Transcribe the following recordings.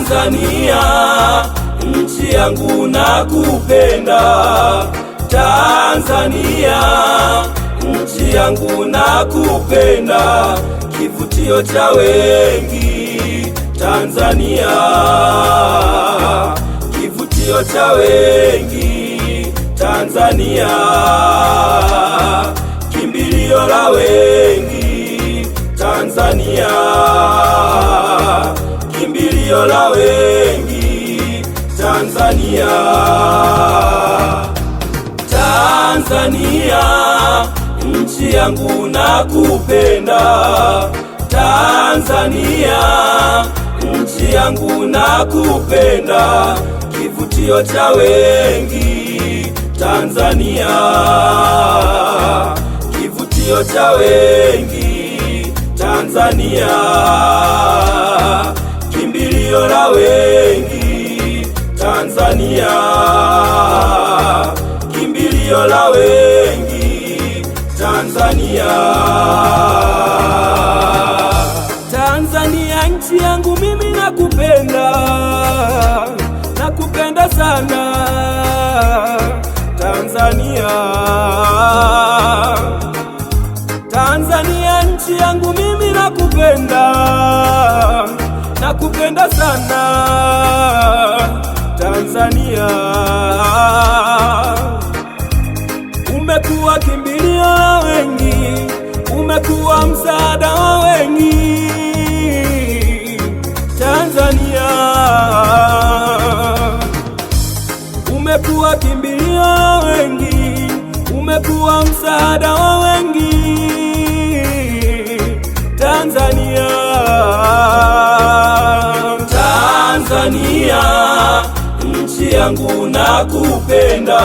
Tanzania, nchi yangu nakupenda. Tanzania, nchi yangu nakupenda, kivutio cha wengi. Tanzania, kivutio cha wengi. Tanzania, kimbilio la wengi. Tanzania, kimbilio la wengi. Tanzania, Tanzania, nchi yangu nakupenda. Tanzania, nchi yangu nakupenda, kivutio cha wengi. Tanzania, kivutio cha wengi. Tanzania, kimbilio la wengi. Tanzania, kimbilio la wengi. Tanzania, Tanzania, nchi yangu mimi nakupenda, nakupenda sana. Tanzania, Tanzania, nchi yangu mimi nakupenda, nakupenda sana. Tanzania, umekuwa kimbilio la wengi, umekuwa msaada wa wengi. Tanzania, umekuwa kimbilio la wengi, umekuwa msaada wa wengi. Tanzania, Tanzania, nchi yangu nakupenda.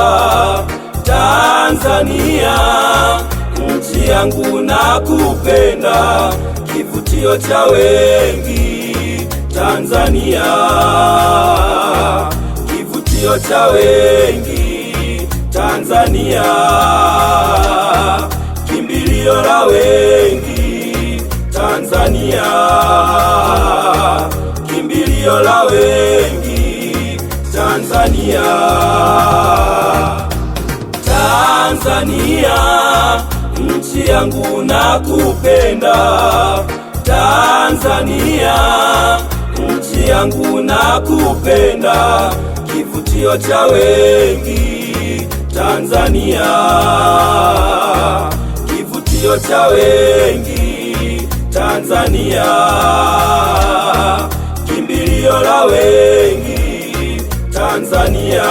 Tanzania, nchi yangu nakupenda, kivutio cha wengi. Tanzania, kivutio cha wengi. Tanzania, kimbilio la wengi. Tanzania, kimbilio la wengi. Tanzania, Tanzania, nchi yangu nakupenda. Tanzania, nchi yangu nakupenda, kivutio cha wengi. Tanzania, kivutio cha wengi. Tanzania, kimbilio la wengi. Tanzania,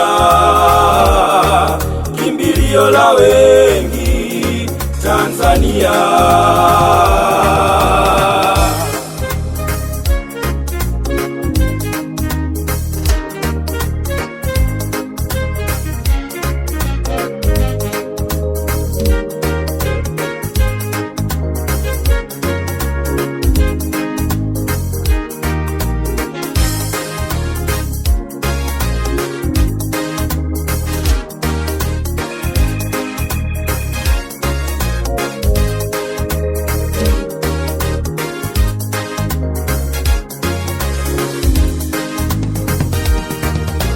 kimbilio la wengi. Tanzania,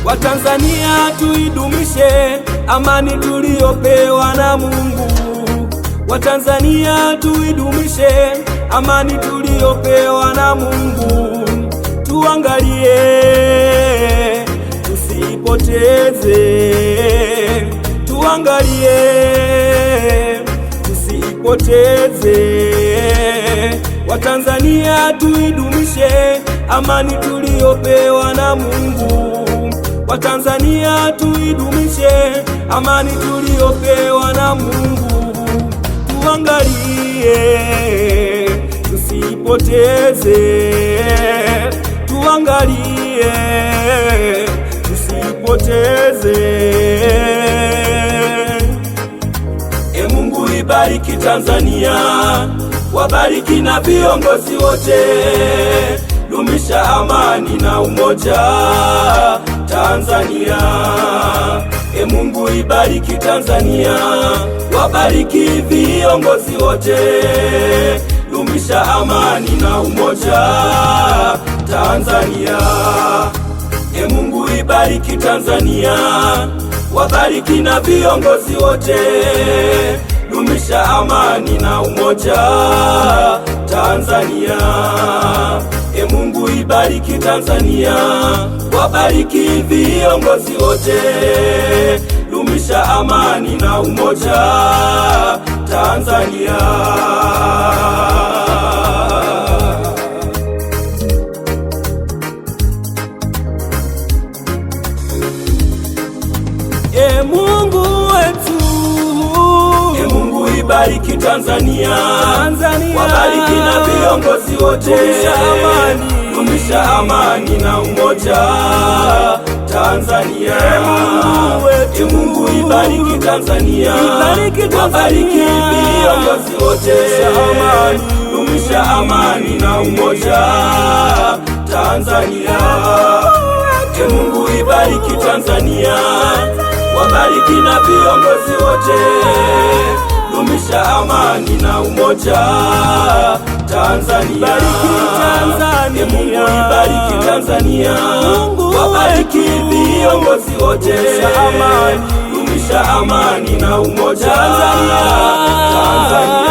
Watanzania, tuidumishe amani tuliyopewa na Mungu. Watanzania, tuidumishe amani tuliyopewa na Mungu. Tuangalie tusipoteze, tuangalie tusipoteze. Watanzania, tuidumishe amani tuliyopewa na Mungu. Watanzania, tuidumishe amani tuliyopewa na Mungu. Tuangalie tusipoteze, tuangalie tusipoteze. Mungu ibariki Tanzania, wabariki na viongozi wote. Dumisha amani na umoja Tanzania. Mungu ibariki Tanzania, wabariki viongozi wote. Dumisha amani na umoja Tanzania. Mungu ibariki Tanzania, wabariki na viongozi wote, dumisha amani na umoja Tanzania. Mungu ibariki Tanzania, wabariki viongozi wote, dumisha amani na umoja Tanzania. Mungu wetu, Mungu ibariki Tanzania, wabariki na viongozi wote, dumisha amani na umoja Tanzania. Mungu ibariki Tanzania, wabariki viongozi wote, dumisha amani na umoja Tanzania. Mungu ibariki Tanzania, wabariki na viongozi wote, dumisha amani na umoja Tanzania. Mungu ibariki Tanzania, wabariki viongozi wote, dumisha amani na umoja Tanzania.